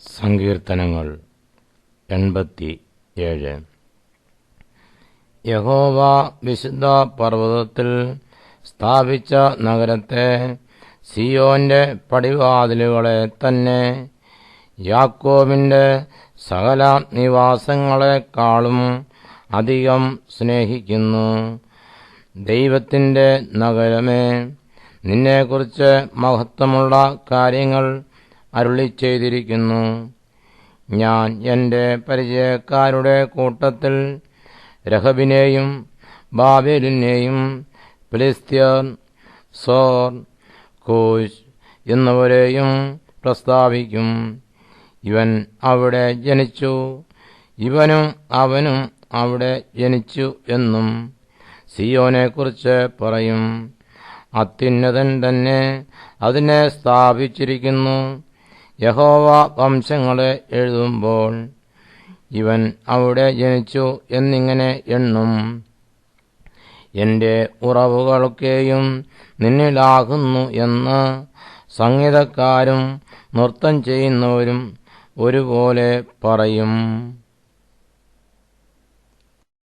സങ്കീർത്തനങ്ങൾ 87. യഹോവ വിശുദ്ധ പർവ്വതത്തിൽ സ്ഥാപിച്ച നഗരത്തെ, സിയോന്റെ പടിവാതിലുകളെ തന്നെ യാക്കോബിന്റെ സകല നിവാസങ്ങളെക്കാളും അധികം സ്നേഹിക്കുന്നു. ദൈവത്തിന്റെ നഗരമേ, നിന്നെക്കുറിച്ച് മഹത്വമുള്ള കാര്യങ്ങൾ അരുളിച്ചെയ്തിരിക്കുന്നു. ഞാൻ എൻ്റെ പരിചയക്കാരുടെ കൂട്ടത്തിൽ രഹബിനെയും ബാബേലിനെയും ഫിലിസ്ത്യർ, സോർ, കൂശ് എന്നിവരെയും പ്രസ്താവിക്കും. ഇവൻ അവിടെ ജനിച്ചു, ഇവനും അവനും അവിടെ ജനിച്ചു എന്നും സിയോനെക്കുറിച്ച് പറയും. അത്യുന്നതൻ തന്നെ അതിനെ സ്ഥാപിച്ചിരിക്കുന്നു. യഹോവ വംശങ്ങളെ എഴുതുമ്പോൾ ഇവൻ അവിടെ ജനിച്ചു എന്നിങ്ങനെ എണ്ണും. എൻ്റെ ഉറവുകളൊക്കെയും നിന്നിലാകുന്നു എന്ന് സംഗീതക്കാരും നൃത്തം ചെയ്യുന്നവരും ഒരുപോലെ പറയും.